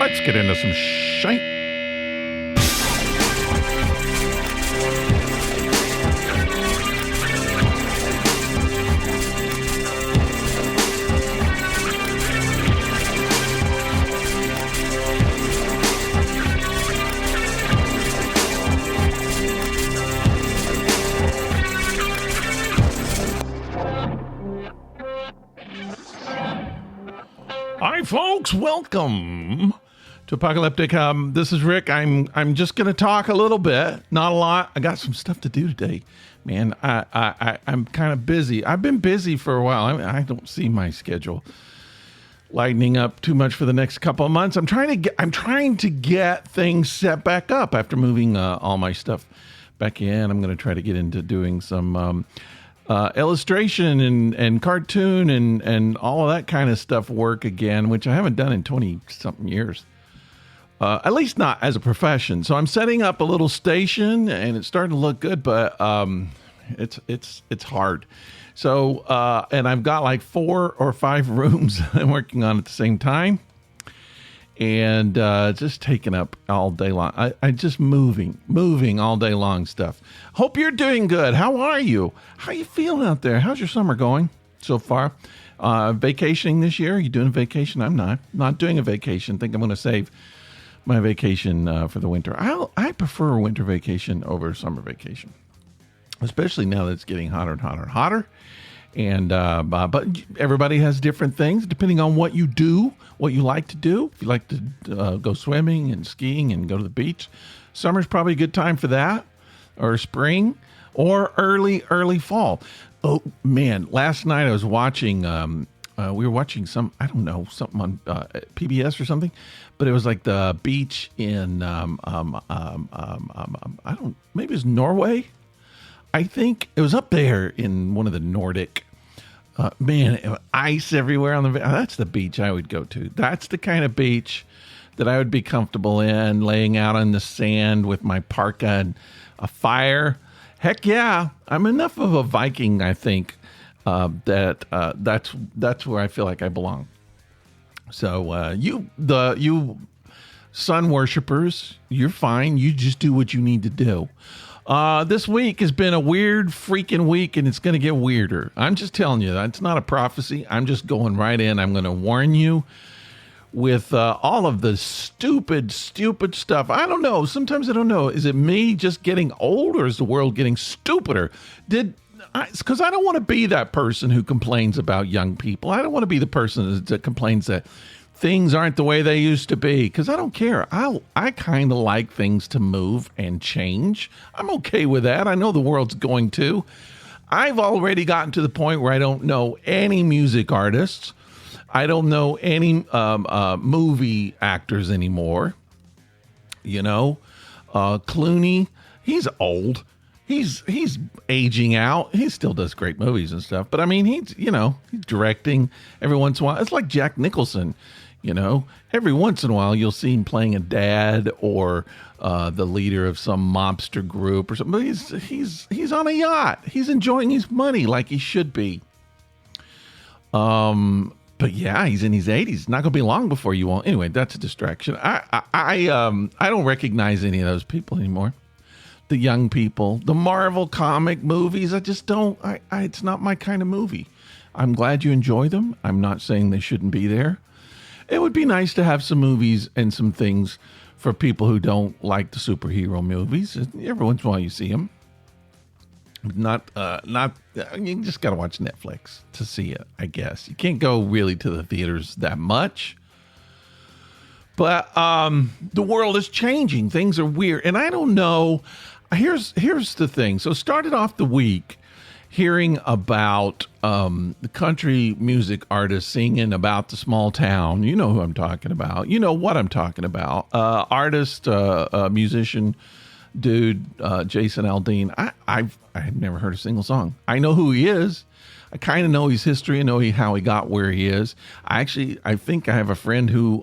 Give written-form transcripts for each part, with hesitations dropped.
Let's get into some shite. Hi, folks. Welcome to Apocalyptic. This is Rick. I'm just going to talk a little bit, not a lot. I got some stuff to do today, man. I'm kind of busy. I've been busy for a while. I don't see my schedule lightening up too much for the next couple of months. I'm trying to get things set back up after moving all my stuff back in. I'm going to try to get into doing some illustration and cartoon and all of that kind of stuff work again, which I haven't done in 20 something years, at least not as a profession. So I'm setting up a little station and it's starting to look good, but it's hard. So and I've got like 4 or 5 rooms I'm working on at the same time, and just taking up all day long. I just moving all day long stuff. Hope you're doing good. How are you? How you feeling out there? How's your summer going so far? Vacationing this year? Are you doing a vacation? I'm not doing a vacation. Think I'm going to save my vacation for the winter. I prefer a winter vacation over summer vacation, especially now that it's getting hotter and hotter and hotter. And but everybody has different things depending on what you do, what you like to do. If you like to go swimming and skiing and go to the beach, summer's probably a good time for that, or spring, or early fall. Oh man, last night I was watching. We were watching something on PBS or something, but it was like the beach in maybe it's Norway. I think it was up there in one of the Nordic, ice everywhere on the. That's the beach I would go to. That's the kind of beach that I would be comfortable in, laying out on the sand with my parka and a fire. Heck yeah, I'm enough of a Viking, I think, that's where I feel like I belong. So you sun worshipers, you're fine. You just do what you need to do. This week has been a weird freaking week, and it's going to get weirder. I'm just telling you, that's not a prophecy. I'm just going right in. I'm going to warn you with all of the stupid stuff. I don't know. Sometimes I don't know. Is it me just getting old, or is the world getting stupider? Because I don't want to be that person who complains about young people. I don't want to be the person that complains that things aren't the way they used to be, because I don't care. I kind of like things to move and change. I'm okay with that. I know the world's going to. I've already gotten to the point where I don't know any music artists. I don't know any movie actors anymore. You know, Clooney, he's old. He's aging out. He still does great movies and stuff. But I mean, he's directing every once in a while. It's like Jack Nicholson. You know, every once in a while you'll see him playing a dad or the leader of some mobster group or something. But he's on a yacht. He's enjoying his money like he should be. But yeah, he's in his 80s. It's not going to be long before you won't. Anyway, that's a distraction. I don't recognize any of those people anymore. The young people, the Marvel comic movies. I just don't. It's not my kind of movie. I'm glad you enjoy them. I'm not saying they shouldn't be there. It would be nice to have some movies and some things for people who don't like the superhero movies. Every once in a while you see them. Not. You just got to watch Netflix to see it, I guess. You can't go really to the theaters that much. But the world is changing. Things are weird. And I don't know. Here's the thing. So started off the week hearing about the country music artist singing about the small town. You know who I'm talking about. You know what I'm talking about. Artist, musician, dude, Jason Aldean. I've never heard a single song. I know who he is. I kind of know his history. I know how he got where he is. I think I have a friend who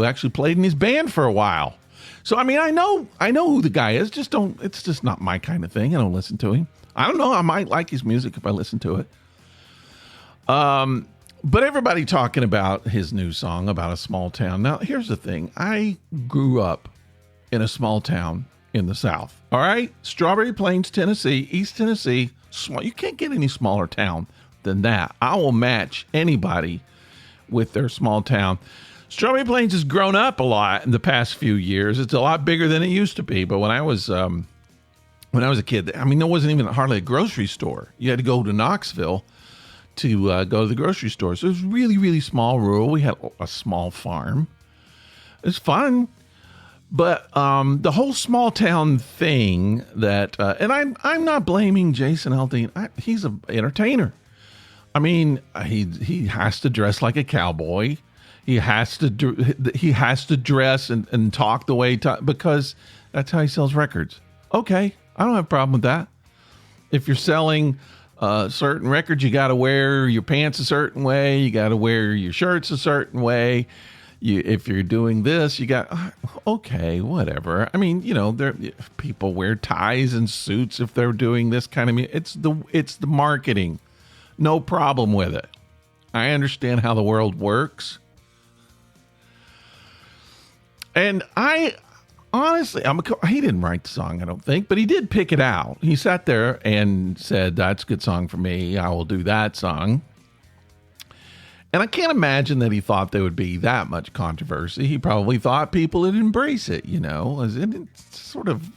actually played in his band for a while. So I mean, I know who the guy is. It's just not my kind of thing. I don't listen to him. I don't know. I might like his music if I listen to it. But everybody talking about his new song about a small town. Now, here's the thing. I grew up in a small town in the South. All right? Strawberry Plains, Tennessee, East Tennessee. Small. You can't get any smaller town than that. I will match anybody with their small town. Strawberry Plains has grown up a lot in the past few years. It's a lot bigger than it used to be. But when I was a kid, I mean, there wasn't even hardly a grocery store. You had to go to Knoxville to go to the grocery store. So it was really, really small, rural. We had a small farm. It's fun. But the whole small town thing that, and I'm not blaming Jason Aldean. He's an entertainer. I mean, he has to dress like a cowboy. He has to dress and talk the way because that's how he sells records. Okay, I don't have a problem with that. If you're selling certain records, you got to wear your pants a certain way. You got to wear your shirts a certain way. If you're doing this, you got okay, whatever. I mean, people wear ties and suits if they're doing this kind of. It's the marketing. No problem with it. I understand how the world works. And I honestly, he didn't write the song, I don't think, but he did pick it out. He sat there and said, that's a good song for me. I will do that song. And I can't imagine that he thought there would be that much controversy. He probably thought people would embrace it, It's sort of,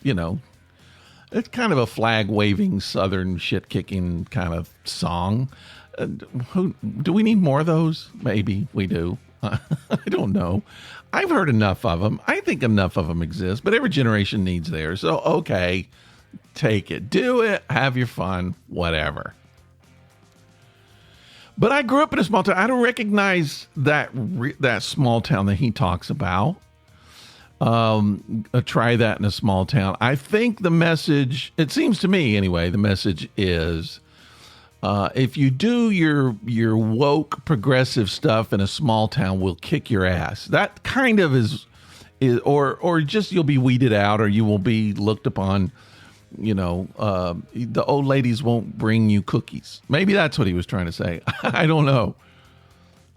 it's kind of a flag-waving, southern shit-kicking kind of song. Do we need more of those? Maybe we do. I don't know. I've heard enough of them. I think enough of them exist, but every generation needs theirs. So, okay, take it. Do it. Have your fun. Whatever. But I grew up in a small town. I don't recognize that small town that he talks about. Try that in a small town. I think the message, it seems to me anyway, the message is if you do your woke progressive stuff in a small town, we'll kick your ass. That kind of is or just you'll be weeded out, or you will be looked upon. The old ladies won't bring you cookies. Maybe that's what he was trying to say. I don't know.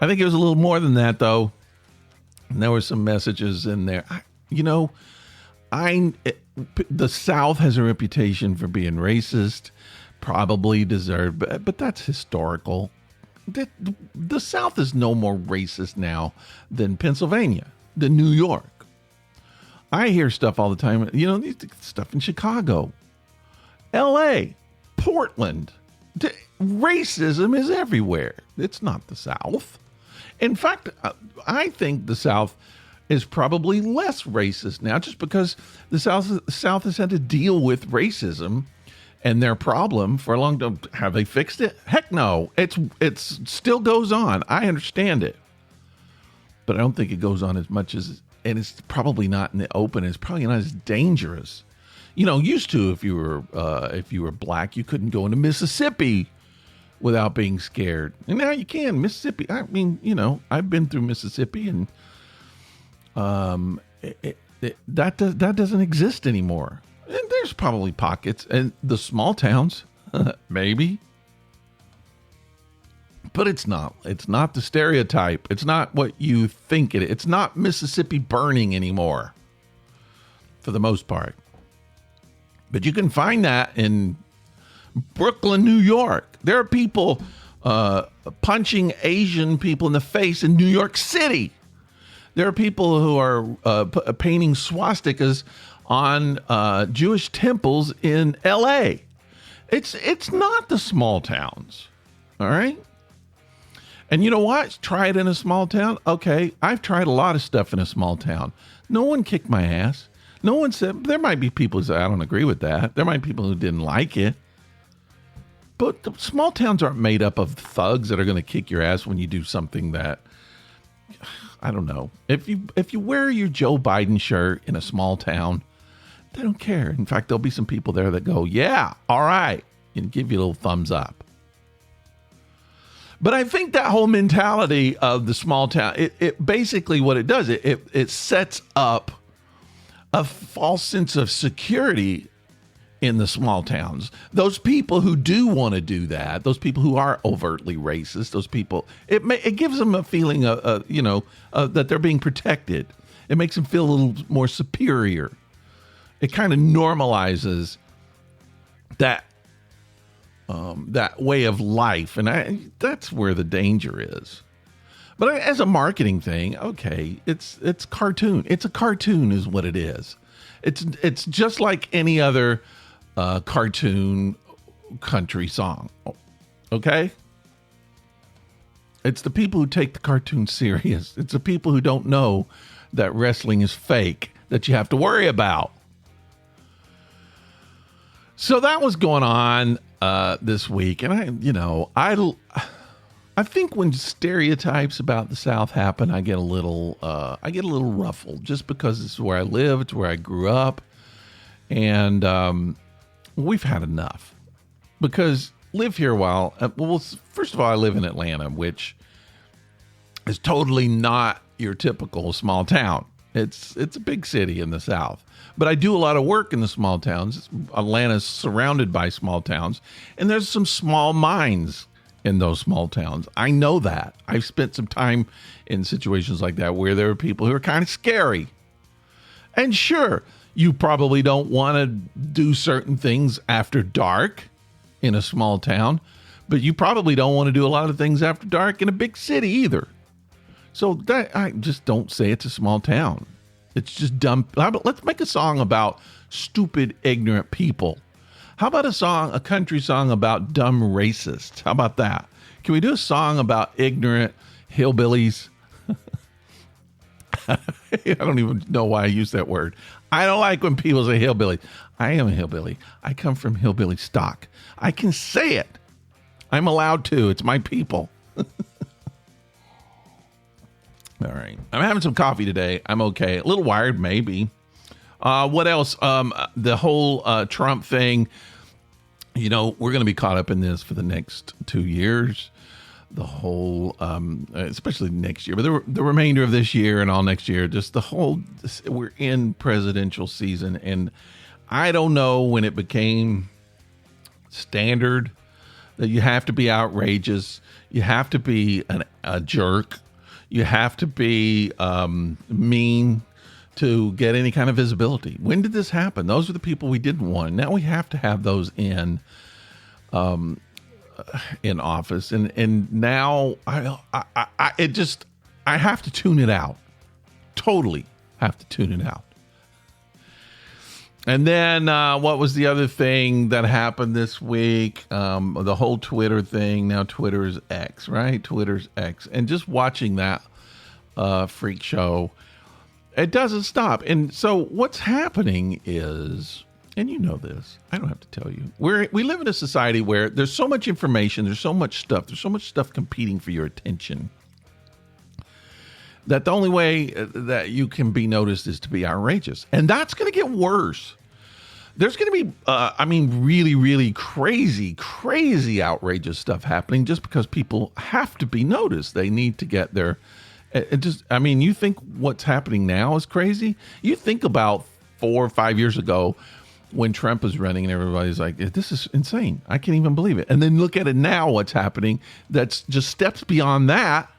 I think it was a little more than that, though. And there were some messages in there. The South has a reputation for being racist, probably deserved, but that's historical. The South is no more racist now than Pennsylvania, than New York. I hear stuff all the time. Stuff in Chicago, L.A., Portland. Racism is everywhere. It's not the South. In fact, I think the South is probably less racist now, just because the South has had to deal with racism and their problem for a long time. Have they fixed it? Heck no. It's still goes on. I understand it, but I don't think it goes on as much as, and it's probably not in the open. It's probably not as dangerous. Used to, if you were black, you couldn't go into Mississippi without being scared. And now you can. Mississippi, I mean, I've been through Mississippi, and that doesn't exist anymore. And there's probably pockets, and the small towns, maybe. But it's not. It's not the stereotype. It's not what you think it is. It's not Mississippi burning anymore, for the most part. But you can find that in Brooklyn, New York. There are people punching Asian people in the face in New York City. There are people who are painting swastikas on Jewish temples in L.A. It's not the small towns, all right? And you know what? Try it in a small town. Okay, I've tried a lot of stuff in a small town. No one kicked my ass. No one said, there might be people who say, I don't agree with that. There might be people who didn't like it. But the small towns aren't made up of thugs that are going to kick your ass when you do something that, I don't know. If you wear your Joe Biden shirt in a small town, they don't care. In fact, there'll be some people there that go, yeah, all right, and give you a little thumbs up. But I think that whole mentality of the small town, it basically what it does, it sets up a false sense of security in the small towns. Those people who do want to do that, those people who are overtly racist, those people, it gives them a feeling of, that they're being protected. It makes them feel a little more superior. It kind of normalizes that way of life, and that's where the danger is. But as a marketing thing, okay, it's cartoon. It's a cartoon, is what it is. It's just like any other cartoon country song. Okay? It's the people who take the cartoon serious. It's the people who don't know that wrestling is fake that you have to worry about. So that was going on this week, and I think when stereotypes about the South happen, I get a little ruffled, just because it's where I live, it's where I grew up, and we've had enough. Because live here a while. Well, first of all, I live in Atlanta, which is totally not your typical small town. It's a big city in the South. But I do a lot of work in the small towns. Atlanta's surrounded by small towns, and there's some small minds in those small towns. I know that. I've spent some time in situations like that where there are people who are kind of scary. And sure, you probably don't want to do certain things after dark in a small town, but you probably don't want to do a lot of things after dark in a big city either. So I just don't say it's a small town. It's just dumb. Let's make a song about stupid, ignorant people. How about a country song about dumb racists? How about that? Can we do a song about ignorant hillbillies? I don't even know why I use that word. I don't like when people say hillbilly. I am a hillbilly. I come from hillbilly stock. I can say it. I'm allowed to. It's my people. All right. I'm having some coffee today. I'm okay. A little wired, maybe. What else? The whole Trump thing. We're going to be caught up in this for the next 2 years. The whole, especially next year, but the remainder of this year and all next year, just the whole, we're in presidential season. And I don't know when it became standard that you have to be outrageous. You have to be a jerk. You have to be mean to get any kind of visibility. When did this happen? Those are the people we didn't want. Now we have to have those in office, and now I have to tune it out. Totally have to tune it out. And then what was the other thing that happened this week? The whole Twitter thing. Now Twitter's X, right? Twitter's X. And just watching that freak show, it doesn't stop. And so what's happening is, and you know this, I don't have to tell you, we live in a society where there's so much information, there's so much stuff competing for your attention, that the only way that you can be noticed is to be outrageous. And that's going to get worse. There's going to be, really, really crazy outrageous stuff happening just because people have to be noticed. They need to get their, you think what's happening now is crazy? You think about 4 or 5 years ago when Trump was running and everybody's like, this is insane. I can't even believe it. And then look at it now, what's happening. That's just steps beyond that.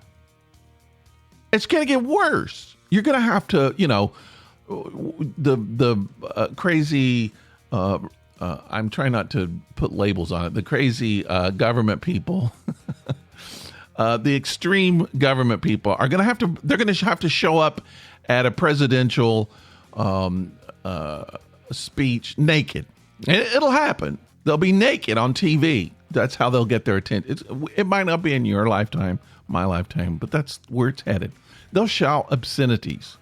It's going to get worse. You're going to have to, the crazy, I'm trying not to put labels on it, the crazy government people, the extreme government people they're going to have to show up at a presidential speech naked. It'll happen. They'll be naked on TV. That's how they'll get their attention. It might not be in your lifetime, my lifetime, but that's where it's headed. They'll shout obscenities.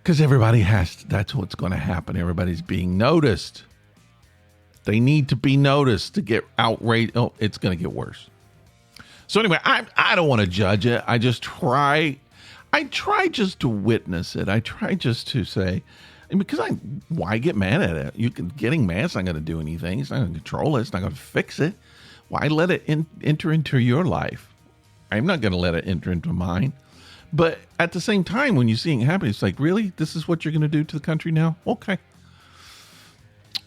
Because that's what's going to happen. Everybody's being noticed. They need to be noticed to get outraged. Oh, it's going to get worse. So anyway, I don't want to judge it. I try just to witness it. I try just to say, because why get mad at it? Getting mad is not going to do anything. It's not going to control it. It's not going to fix it. Why let it enter into your life? I'm not going to let it enter into mine. But at the same time, when you see it happen, it's like, really? This is what you're going to do to the country now? Okay.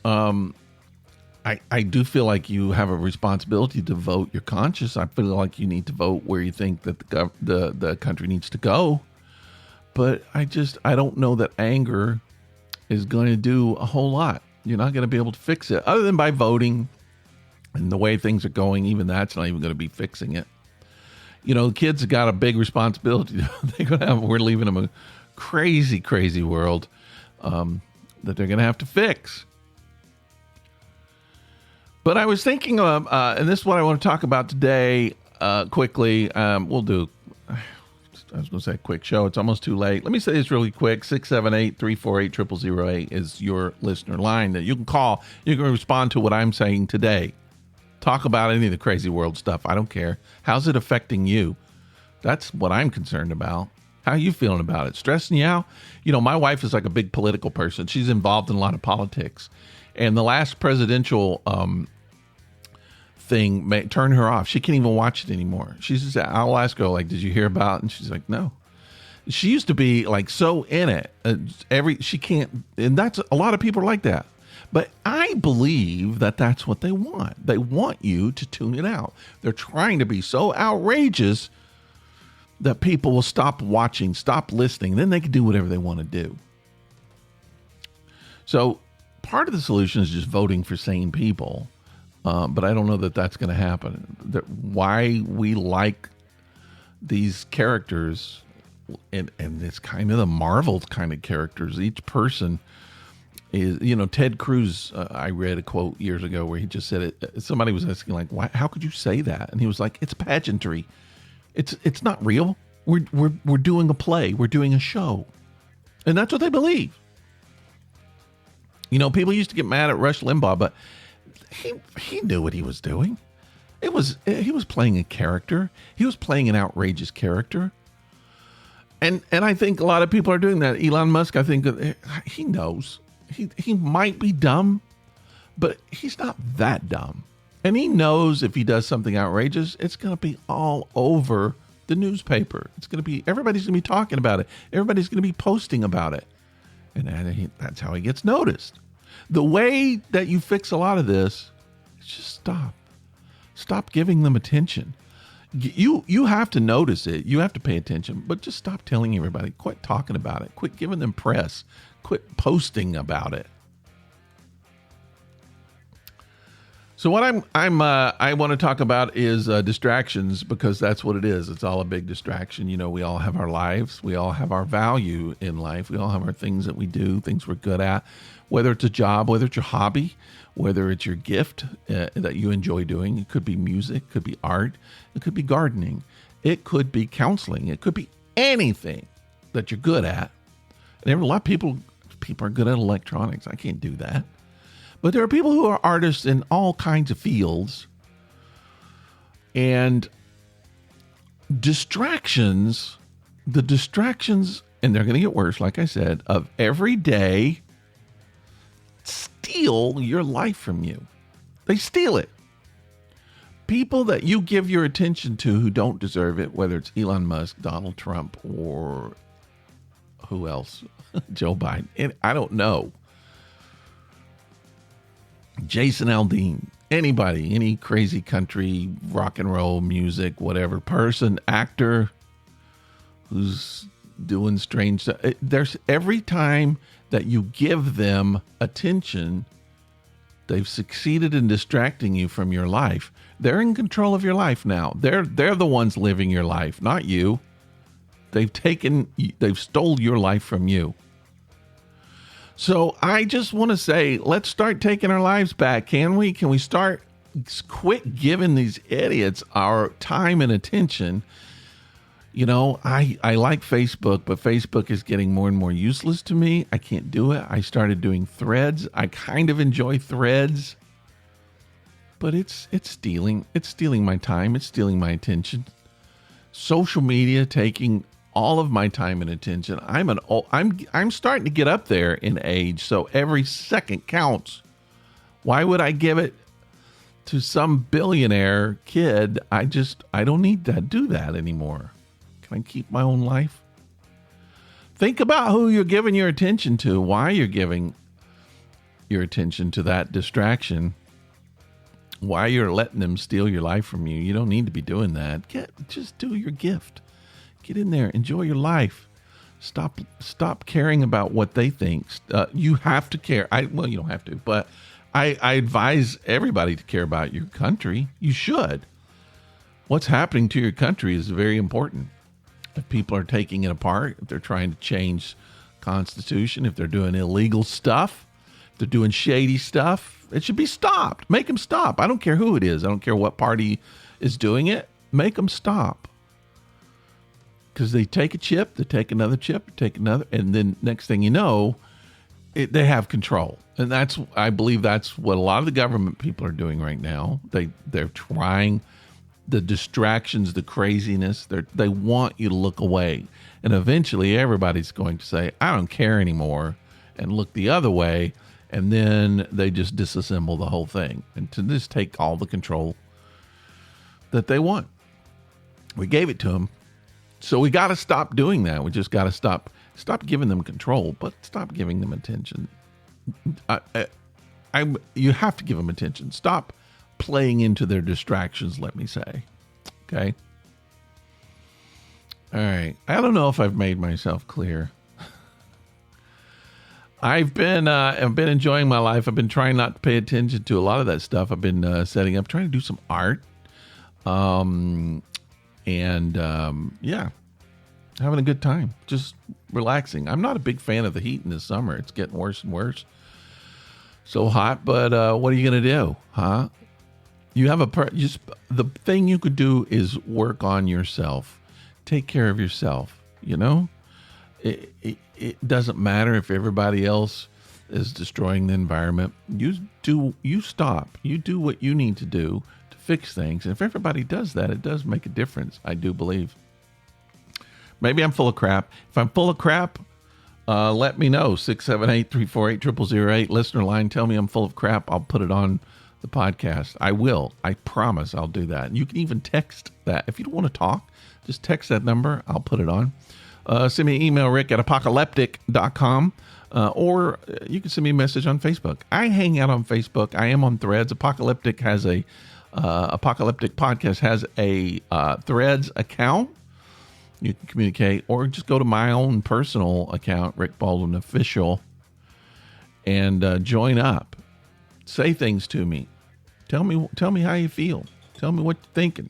I do feel like you have a responsibility to vote your conscience. I feel like you need to vote where you think that the country needs to go. But I don't know that anger is going to do a whole lot. You're not going to be able to fix it other than by voting, and the way things are going. Even that's not even going to be fixing it. You know, the kids have got a big responsibility. We're leaving them a crazy, crazy world that they're going to have to fix. But I was thinking of, and this is what I want to talk about today quickly. We'll do, I was going to say a quick show. It's almost too late. Let me say this really quick. 678-348-0008 is your listener line that you can call. You can respond to what I'm saying today. Talk about any of the crazy world stuff. I don't care. How's it affecting you? That's what I'm concerned about. How are you feeling about it? Stressing you out? You know, my wife is like a big political person. She's involved in a lot of politics. And the last presidential thing turned her off. She can't even watch it anymore. She's just, I'll ask her, like, did you hear about it? And she's like, no. She used to be like so in it. She can't, and that's a lot of people are like that. But I believe that that's what they want. They want you to tune it out. They're trying to be so outrageous that people will stop watching, stop listening. Then they can do whatever they want to do. So part of the solution is just voting for sane people. But I don't know that that's going to happen. Why we like these characters, and it's kind of the Marvel kind of characters. Each person is, you know, Ted Cruz. I read a quote years ago where he just said it. Somebody was asking, like, why? How could you say that? And he was like, it's pageantry. It's not real. We're doing a play. We're doing a show, and that's what they believe. You know, people used to get mad at Rush Limbaugh, but he knew what he was doing. He was playing a character. He was playing an outrageous character. And I think a lot of people are doing that. Elon Musk, I think he knows. He might be dumb, but he's not that dumb. And he knows if he does something outrageous, it's going to be all over the newspaper. Everybody's going to be talking about it. Everybody's going to be posting about it. And that's how he gets noticed. The way that you fix a lot of this is just stop. Stop giving them attention. You have to notice it. You have to pay attention, but just stop telling everybody. Quit talking about it. Quit giving them press. Quit posting about it. So what I want to talk about is distractions, because that's what it is. It's all a big distraction. You know, we all have our lives. We all have our value in life. We all have our things that we do, things we're good at, whether it's a job, whether it's your hobby, whether it's your gift that you enjoy doing. It could be music, it could be art, it could be gardening, it could be counseling, it could be anything that you're good at. And a lot of people are good at electronics. I can't do that. But there are people who are artists in all kinds of fields. And the distractions, and they're going to get worse, like I said, of every day steal your life from you. They steal it. People that you give your attention to who don't deserve it, whether it's Elon Musk, Donald Trump, or who else? Joe Biden. And I don't know. Jason Aldean, anybody, any crazy country, rock and roll, music, whatever person, actor who's doing strange stuff. There's every time that you give them attention, they've succeeded in distracting you from your life. They're in control of your life now. They're the ones living your life, not you. They've stole your life from you. So I just want to say, let's start taking our lives back. Can we? Can we quit giving these idiots our time and attention? You know, I like Facebook, but Facebook is getting more and more useless to me. I can't do it. I started doing Threads. I kind of enjoy Threads, but it's stealing my time. It's stealing my attention. Social media taking all of my time and attention. I'm starting to get up there in age, so every second counts. Why would I give it to some billionaire kid? I don't need to do that anymore. Can I keep my own life? Think about who you're giving your attention to, why you're giving your attention to that distraction, why you're letting them steal your life from you. You don't need to be doing that. Just do your gift. Get in there. Enjoy your life. Stop caring about what they think. You have to care. Well, you don't have to, but I advise everybody to care about your country. You should. What's happening to your country is very important. If people are taking it apart, if they're trying to change Constitution, if they're doing illegal stuff, if they're doing shady stuff, it should be stopped. Make them stop. I don't care who it is. I don't care what party is doing it. Make them stop. Because they take a chip, they take another chip, take another, and then next thing you know, they have control. And I believe that's what a lot of the government people are doing right now. They're trying the distractions, the craziness. They want you to look away. And eventually everybody's going to say, I don't care anymore, and look the other way. And then they just disassemble the whole thing and to just take all the control that they want. We gave it to them. So we got to stop doing that. We just got to stop giving them control, but stop giving them attention. You have to give them attention. Stop playing into their distractions, let me say. Okay? All right. I don't know if I've made myself clear. I've been enjoying my life. I've been trying not to pay attention to a lot of that stuff. I've been trying to do some art. Yeah, having a good time, just relaxing. I'm not a big fan of the heat in the summer. It's getting worse and worse. So hot, but what are you going to do, huh? You have the thing you could do is work on yourself. Take care of yourself, you know? It doesn't matter if everybody else is destroying the environment. You stop. You do what you need to do to fix things. And if everybody does that, it does make a difference, I do believe. Maybe I'm full of crap. If I'm full of crap, let me know. 678-348-0008. Listener line, tell me I'm full of crap. I'll put it on the podcast. I will. I promise I'll do that. You can even text that. If you don't want to talk, just text that number. I'll put it on. Send me an email, rick@apocalyptic.com. Or you can send me a message on Facebook. I hang out on Facebook. I am on Threads. Apocalyptic Podcast has a Threads account. You can communicate, or just go to my own personal account, Rick Baldwin Official, and join up. Say things to me. Tell me how you feel. Tell me what you're thinking.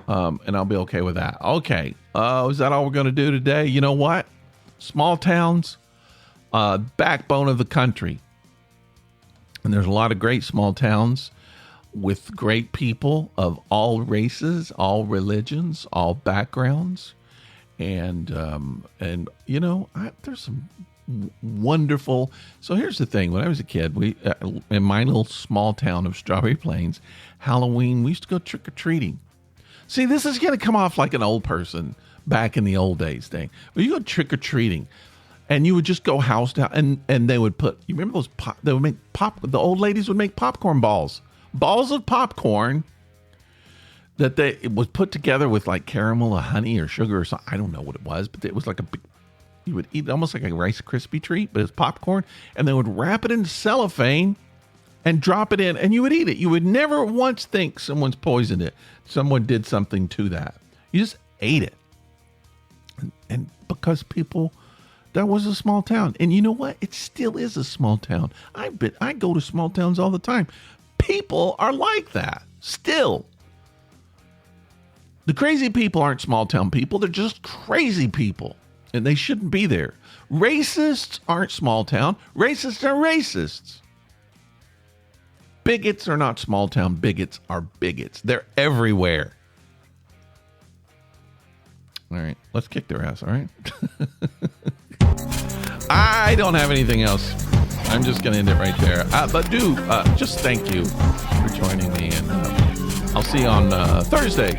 And I'll be okay with that. Okay. Is that all we're going to do today? You know what? Small towns, backbone of the country. And there's a lot of great small towns with great people of all races, all religions, all backgrounds. And you know, there's some wonderful. So here's the thing. When I was a kid, we in my little small town of Strawberry Plains, Halloween, we used to go trick-or-treating. See, this is going to come off like an old person back in the old days thing. But you go trick-or-treating, and you would just go house to house, and they would put, you remember those they would make the old ladies would make popcorn balls of popcorn that it was put together with like caramel or honey or sugar or something. I don't know what it was, but it was like you would eat almost like a Rice Krispie treat, but it's popcorn, and they would wrap it in cellophane and drop it in, and you would eat it. You would never once think someone's poisoned it. Someone did something to that. You just ate it. And because that was a small town. And you know what? It still is a small town. I go to small towns all the time. People are like that. Still. The crazy people aren't small town people. They're just crazy people. And they shouldn't be there. Racists aren't small town. Racists are racists. Bigots are not small town. Bigots are bigots. They're everywhere. All right. Let's kick their ass. All right. I don't have anything else. I'm just going to end it right there. But just thank you for joining me. And I'll see you on Thursday.